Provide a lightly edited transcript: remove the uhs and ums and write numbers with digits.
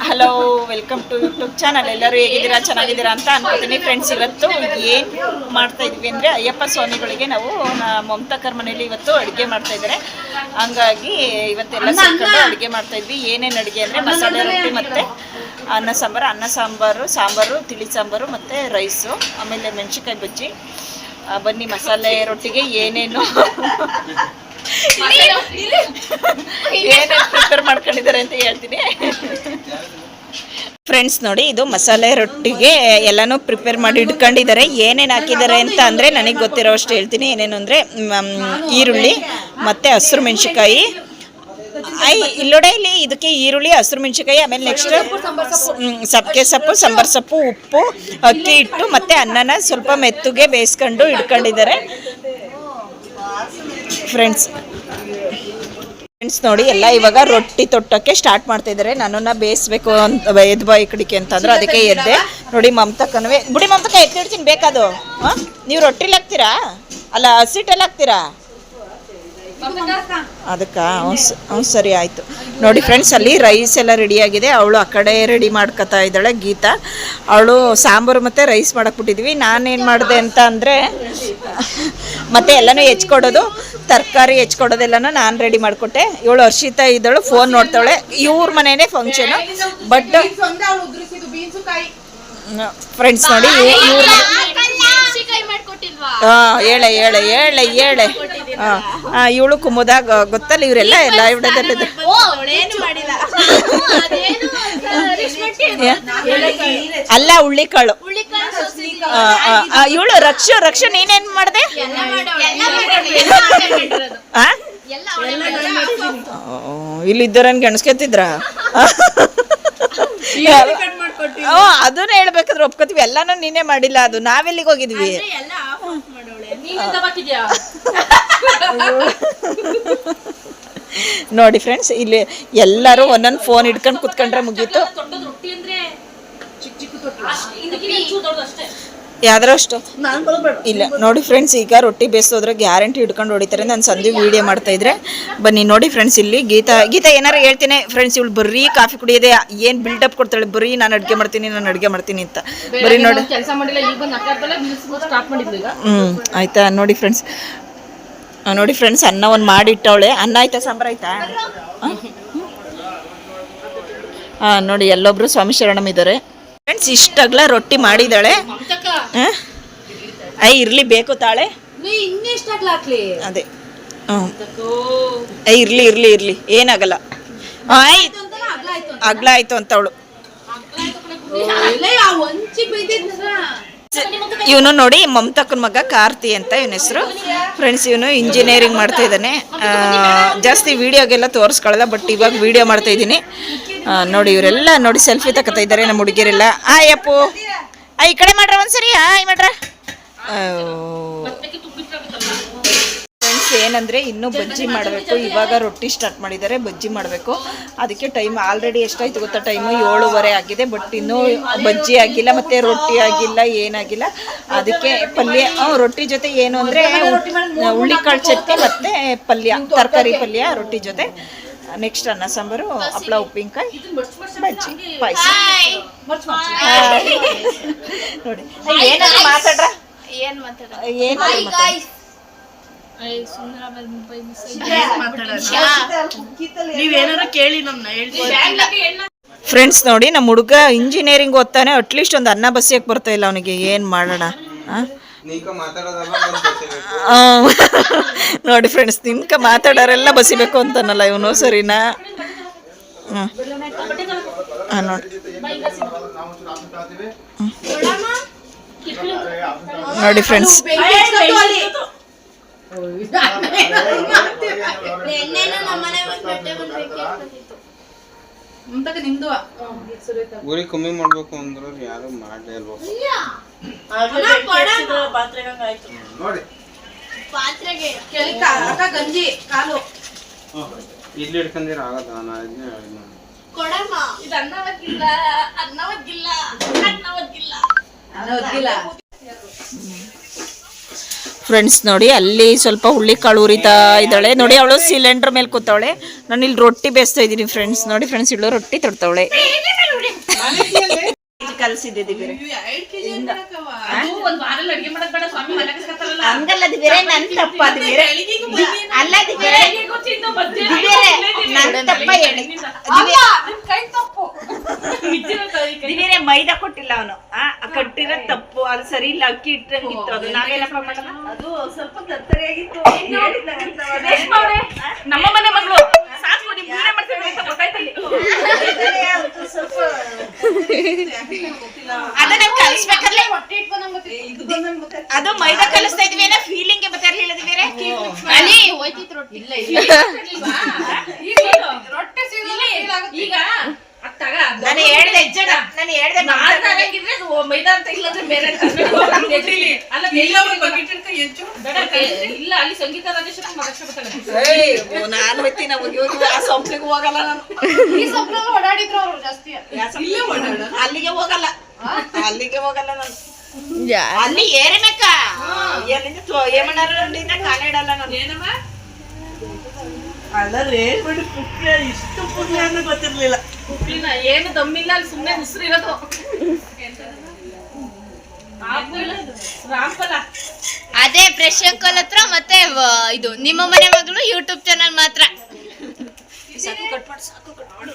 Hello, welcome to YouTube channel. ಎಲ್ಲರೂ ಹೇಗಿದ್ದೀರಾ, ಚೆನ್ನಾಗಿದ್ದೀರಾ ಅಂತ ಅನ್ಕೋತೀನಿ ಫ್ರೆಂಡ್ಸ್. ಇವತ್ತು ಏನು ಮಾಡ್ತಾ ಇದ್ವಿ ಅಂದರೆ ಅಯ್ಯಪ್ಪ ಸ್ವಾಮಿಗಳಿಗೆ ನಾವು ಮಮತಾಕರ್ ಮನೇಲಿ ಇವತ್ತು ಅಡುಗೆ ಮಾಡ್ತಾ ಇದ್ದಾರೆ. ಹಂಗಾಗಿ ಇವತ್ತೆಲ್ಲ ಸೇರ್ಕೊಂಡು ಅಡುಗೆ ಮಾಡ್ತಾ ಇದ್ವಿ. ಏನೇನು ಅಡುಗೆ ಅಂದರೆ ಮಸಾಲೆ ರೊಟ್ಟಿ ಮತ್ತು ಅನ್ನ ಸಾಂಬಾರು, ತಿಳಿ ಸಾಂಬಾರು ಮತ್ತು ರೈಸು, ಆಮೇಲೆ ಮೆಣಸಿನ್ಕಾಯಿ ಬಜ್ಜಿ. ಬನ್ನಿ ಮಸಾಲೆ ರೊಟ್ಟಿಗೆ ಏನೇನು ಪ್ರಿಪೇರ್ ಮಾಡ್ಕೊಂಡಿದ್ದಾರೆ ಅಂತ ಹೇಳ್ತೀನಿ ಫ್ರೆಂಡ್ಸ್. ನೋಡಿ, ಇದು ಮಸಾಲೆ ರೊಟ್ಟಿಗೆ ಎಲ್ಲನೂ ಪ್ರಿಪೇರ್ ಮಾಡಿ ಇಟ್ಕೊಂಡಿದ್ದಾರೆ. ಏನೇನು ಹಾಕಿದ್ದಾರೆ ಅಂತ ಅಂದರೆ ನನಗೆ ಗೊತ್ತಿರೋ ಅಷ್ಟು ಹೇಳ್ತೀನಿ. ಏನೇನು ಅಂದರೆ ಈರುಳ್ಳಿ ಮತ್ತು ಹಸಿರು ಮೆಣಸಿನ್ಕಾಯಿ, ಇಲ್ಲೋಡೆ ಇಲ್ಲಿ ಇದಕ್ಕೆ ಈರುಳ್ಳಿ, ಹಸಿರು ಮೆಣಸಿನ್ಕಾಯಿ, ಆಮೇಲೆ ನೆಕ್ಸ್ಟ್ ಸಬ್ಬಕ್ಕೆ ಸೊಪ್ಪು, ಸಾಂಬಾರು ಸೊಪ್ಪು, ಉಪ್ಪು, ಅಕ್ಕಿ ಹಿಟ್ಟು ಮತ್ತು ಅನ್ನನ ಸ್ವಲ್ಪ ಮೆತ್ತಗೆ ಬೇಯಿಸ್ಕೊಂಡು ಇಟ್ಕೊಂಡಿದ್ದಾರೆ ಫ್ರೆಂಡ್ಸ್. ನೋಡಿ, ಎಲ್ಲ ಇವಾಗ ರೊಟ್ಟಿ ತೊಟ್ಟಕ್ಕೆ ಸ್ಟಾರ್ಟ್ ಮಾಡ್ತಾ ಇದ್ದಾರೆ. ನನ್ನನ್ನು ಬೇಯಿಸ್ಬೇಕು ಅಂತ ಎದ್ದು ಬಾ ಈ ಕಡೆಗೆ ಅಂತಂದ್ರೆ ಅದಕ್ಕೆ ಎದ್ದೆ. ನೋಡಿ, ಮಮತಕ್ಕನವೇ ಬುಡಿ ಮಮತಕ್ಕ ಎತ್ತಿಡ್ತೀನಿ ಬೇಕಾದು. ನೀವು ರೊಟ್ಟಿಲಿ ಹಾಕ್ತೀರಾ ಅಲ್ಲ ಹಸಿಟ್ಟಲ್ಲಿ ಹಾಕ್ತೀರಾ? ಅದಕ್ಕೆ ಹ್ಞೂ ಸರಿ ಆಯಿತು. ನೋಡಿ ಫ್ರೆಂಡ್ಸ್, ಅಲ್ಲಿ ರೈಸ್ ಎಲ್ಲ ರೆಡಿಯಾಗಿದೆ. ಅವಳು ಆ ಕಡೆ ರೆಡಿ ಮಾಡ್ಕೊತಾ ಇದ್ದಾಳೆ ಗೀತಾ. ಅವಳು ಸಾಂಬಾರು ಮತ್ತು ರೈಸ್ ಮಾಡಕ್ಬಿಟ್ಟಿದ್ವಿ. ನಾನೇನು ಮಾಡಿದೆ ಅಂತ ಅಂದರೆ ಮತ್ತೆ ಎಲ್ಲನೂ ಹೆಚ್ಕೊಡೋದು, ತರಕಾರಿ ಹೆಚ್ಕೊಡೋದೆಲ್ಲನೂ ನಾನು ರೆಡಿ ಮಾಡಿಕೊಟ್ಟೆ. ಇವಳು ಹರ್ಷಿತಾ ಇದ್ದಳು, ಫೋನ್ ನೋಡ್ತಾಳೆ. ಇವ್ರ ಮನೆಯೇ ಫಂಕ್ಷನು. ಬಟ್ ಫ್ರೆಂಡ್ಸ್ ನೋಡಿ, ಇವ್ರ ಹೇಳೆ ಇವಳು ಕುಮ್ಮುದಾಗ ಗೊತ್ತಲ್ಲ, ಇವರೆಲ್ಲ ಎಲ್ಲ ಇವಡದಲ್ಲಿ ಅಲ್ಲ ಹುಳ್ಳಿಕಾಳು. ಇವಳು ರಕ್ಷು ನೀನೇನ್ ಮಾಡಿದೆ? ಇಲ್ಲಿದ್ದರನ್ ಗೆಣಸ್ಕೊತಿದ್ರ? ಅದನ್ನ ಹೇಳ್ಬೇಕಾದ್ರೆ ಒಪ್ಕೋತೀವಿ. ಎಲ್ಲಾನು ನೀನೇ ಮಾಡಿಲ್ಲ. ಅದು ನಾವೆಲ್ಲಿಗೆ ಹೋಗಿದ್ವಿ? ನೋಡಿ ಫ್ರೆಂಡ್ಸ್, ಇಲ್ಲಿ ಎಲ್ಲರೂ ಒಂದೊಂದು ಫೋನ್ ಇಟ್ಕೊಂಡು ಕುತ್ಕೊಂಡ್ರೆ ಮುಗೀತು. ಯಾವ್ದಾರ ಅಷ್ಟು ಇಲ್ಲ. ನೋಡಿ ಫ್ರೆಂಡ್ಸ್, ಈಗ ರೊಟ್ಟಿ ಬೇಯಿಸೋದ್ರೆ ಗ್ಯಾರಂಟಿ ಹಿಡ್ಕೊಂಡು ಹೊಡಿತಾರೆ. ನಾನು ಸಂಜೆ ವೀಡಿಯೋ ಮಾಡ್ತಾ ಇದ್ರೆ ಬನ್ನಿ. ನೋಡಿ ಫ್ರೆಂಡ್ಸ್, ಇಲ್ಲಿ ಗೀತಾ ಏನಾರು ಹೇಳ್ತೀನಿ ಫ್ರೆಂಡ್ಸ್. ಇವಳು ಬರೀ ಕಾಫಿ ಕುಡಿಯೋದೆ, ಏನು ಬಿಲ್ಡಪ್ ಕೊಡ್ತಾಳೆ, ಬರೀ ನಾನು ಅಡುಗೆ ಮಾಡ್ತೀನಿ ಅಂತ ಬರೀ. ನೋಡಿ ಆಯ್ತಾ? ನೋಡಿ ಫ್ರೆಂಡ್ಸ್, ಅನ್ನ ಒಂದು ಮಾಡಿಟ್ಟವಳೆ. ಅನ್ನ ಆಯ್ತಾ? ಸಾಂಬಾರು ಆಯ್ತಾ? ನೋಡಿ, ಎಲ್ಲೊಬ್ರು ಸ್ವಾಮಿ ಶರಣಮ್ ಇದ್ದಾರೆ ಫ್ರೆಂಡ್ಸ್. ಇಷ್ಟಾಗ್ಲ ರೊಟ್ಟಿ ಮಾಡಿದಾಳೆ. ಇರ್ಲಿ ಬೇಕು ತಾಳೆ. ಅದೇ ಇರ್ಲಿ ಏನಾಗಲ್ಲ. ಅಗ್ಲ ಆಯ್ತು ಅಂತ ಅವಳು. ಇವನು ನೋಡಿ, ಮಮತಕ್ಕನ ಮಗ ಕಾರ್ತಿ ಅಂತ ಇವನ ಹೆಸರು ಫ್ರೆಂಡ್ಸ್. ಇವನು ಇಂಜಿನಿಯರಿಂಗ್ ಮಾಡ್ತಾ ಇದ್ದಾನೆ. ಜಾಸ್ತಿ ವಿಡಿಯೋಗೆಲ್ಲ ತೋರಿಸ್ಕೊಳ್ಳಲ್ಲ, ಬಟ್ ಇವಾಗ ವಿಡಿಯೋ ಮಾಡ್ತಾ ಇದ್ದೀನಿ. ನೋಡಿ, ಇವರೆಲ್ಲ ನೋಡಿ ಸೆಲ್ಫಿ ತಗೋತಾ ಇದ್ದಾರೆ ನಮ್ಮ ಹುಡುಗಿಯರೆಲ್ಲ. ಅಪ್ಪು ಈ ಕಡೆ ಮಾಡ್ರ ಒಂದ್ಸರಿ. ಮಾಡ್ರ ಫ್ರೆಂಡ್ಸ್. ಏನಂದರೆ ಇನ್ನೂ ಬಜ್ಜಿ ಮಾಡಬೇಕು. ಇವಾಗ ರೊಟ್ಟಿ ಸ್ಟಾರ್ಟ್ ಮಾಡಿದ್ದಾರೆ, ಬಜ್ಜಿ ಮಾಡಬೇಕು. ಅದಕ್ಕೆ ಟೈಮ್ ಆಲ್ರೆಡಿ ಎಷ್ಟಾಯ್ತು ಗೊತ್ತಾ? ಟೈಮು 7:30 ಆಗಿದೆ. ಬಟ್ ಇನ್ನೂ ಬಜ್ಜಿ ಆಗಿಲ್ಲ ಮತ್ತು ರೊಟ್ಟಿ ಆಗಿಲ್ಲ, ಏನಾಗಿಲ್ಲ. ಅದಕ್ಕೆ ಪಲ್ಯ, ರೊಟ್ಟಿ ಜೊತೆ ಏನು ಅಂದರೆ ಹುಳ್ಳಿಕಾಳು ಚಟ್ನಿ ಮತ್ತು ಪಲ್ಯ, ತರಕಾರಿ ಪಲ್ಯ ರೊಟ್ಟಿ ಜೊತೆ. ನೆಕ್ಸ್ಟ್ ಅನ್ನ ಸಾಂಬಾರು, ಹಪ್ಪಳ, ಉಪ್ಪಿನಕಾಯಿ, ಬಜ್ಜಿ, ಪಾಯಸ. ನೋಡಿ, ಏನಾದ್ರು ಮಾತಾಡ್ರ? ಫ್ರೆಂಡ್ಸ್ ನೋಡಿ, ನಮ್ಮ ಹುಡುಗ ಇಂಜಿನಿಯರಿಂಗ್ ಓದ್ತಾನೆ. ಅಟ್ಲೀಸ್ಟ್ ಒಂದು ಅನ್ನ ಬಸಿಯಕ್ಕೆ ಬರ್ತಾ ಇಲ್ಲ ಅವನಿಗೆ. ಏನು ಮಾಡೋಣ? ನೋಡಿ ಫ್ರೆಂಡ್ಸ್, ನಿಮ್ಕ ಮಾತಾಡೋರೆಲ್ಲ ಬಸಿಬೇಕು ಅಂತಾನಲ್ಲ ಇವನು, ಸರಿನಾ? ನೋಡಿ ಫ್ರೆಂಡ್ಸ್, ಊರಿ ಕಮ್ಮಿ ಮಾಡ್ಬೇಕು ಅಂದ್ರೆ ಯಾರು ಮಾಡಲೇ ಇಲ್ವಾ? ಇಲ್ಲಿ ಹಿಡ್ಕೊಂಡಿರ ಆಗದ? ಫ್ರೆಂಡ್ಸ್ ನೋಡಿ ಅಲ್ಲಿ ಸ್ವಲ್ಪ ಹುಳ್ಳಿ ಕಾಳು ಉರಿತಾ ಇದ್ದಾಳೆ ನೋಡಿ. ಅವಳು ಸಿಲಿಂಡರ್ ಮೇಲೆ ಕೂತವಳೆ. ನಾನು ಇಲ್ಲಿ ರೊಟ್ಟಿ ಬೇಯಿಸ್ತಾ ಇದ್ದೀನಿ ಫ್ರೆಂಡ್ಸ್. ನೋಡಿ ಫ್ರೆಂಡ್ಸ್, ಇವಳು ರೊಟ್ಟಿ ತೊಡ್ತಾವಳೆ. ಕಲಸಿದ್ದೆ ಹಂಗಲ್ಲ ಬೇರೆ ನನ್ ತಪ್ಪ. ಅದು ಬೇರೆ ಅಲ್ಲ, ಅದು ಬೇರೆ ನನ್ ತಪ್ಪ ಹೇಳಿ. ಬೇರೆ ಮೈದಾ ಕೊಟ್ಟಿಲ್ಲ ಅವನು, ಕಟ್ಟಿರೋ ತಪ್ಪು. ಅದು ಸರಿ ಇಲ್ಲ, ಅಕ್ಕಿ ಇಟ್ಟಂಗಿತ್ತು. ಅದು ನಾವೇನಪ್ಪ ಮಾಡೋಣ, ಅದು ಸ್ವಲ್ಪ ತತ್ತರಿಯಾಗಿತ್ತು. ನಮ್ಮ ಮನೆ ಮಗಳು ಸಾಕು, ನೀವು ಪೂಜೆ ಮಾಡ್ತೀವಿ ಅಂತ ಗೊತ್ತಾಯ್ತಲ್ಲಿ. ಅದನ್ನ ಕಲಿಸ್ಬೇಕಾದ್ರೆ ಅದು ಮೈದಾ ಕಲಿಸ್ತಾ ಇದ್ವಿ ಏನೋ ಫೀಲಿಂಗ್ ಬರ್ತಾ ಇರ್ಲಿಲ್ಲ. ಬೇರೆ ಅಲ್ಲಿ ಹೋಯ್ತಿತ್ತು ರೊಟ್ಟಿ. ಇಲ್ಲ ಈಗ ನಾನು ಹೇಳ್ದೆ ಮೈದಾ ಅಂತ ಇಲ್ಲದ್ರೆ ಬೇರೆ ಇಲ್ಲ. ಅಲ್ಲಿ ಸಂಗೀತ ರಾಜೇಶ್ವರ ನಾನು ಹೋಗ್ತೀನಿ. ಆ ಸಂಪ್ಲಿಗೆ ಹೋಗಲ್ಲ ನಾನು. ಓಡಾಡಿದ್ರು ಅವರು ಜಾಸ್ತಿ. ಅಲ್ಲಿಗೆ ಹೋಗಲ್ಲ, ಅಲ್ಲಿಗೆ ಹೋಗಲ್ಲ ನಾನು. ಅಲ್ಲಿ ಏರಬೇಕ ಎಲ್ಲಿಂದ ಏಮಣ್ಣ ಕಾಲ ಇಡಲ್ಲ ನಾನು. ಏನಮ್ಮ ಅಲ್ಲೇ ಇಷ್ಟು ಪುಣ್ಯ ಅಂತ ಗೊತ್ತಿರ್ಲಿಲ್ಲ. ಉಪ್ಪಿನ ಏನು ದಮ್ಮಿಲ್ಲ, ಅಲ್ಲಿ ಸುಮ್ಮನೆ ಉಸಿರು ಇರೋದು. ಅದೇ ಫ್ರೆಶ್ ಅಂಕಲ್ ಹತ್ರ ಮತ್ತೆ ಇದು ನಿಮ್ಮ ಮನೆ ಮಗಳು ಯೂಟ್ಯೂಬ್ ಚಾನಲ್ ಮಾತ್ರ. ಸಾಕು ಕಟ್ ಮಾಡು, ಸಾಕು ಕಟ್ ಮಾಡು.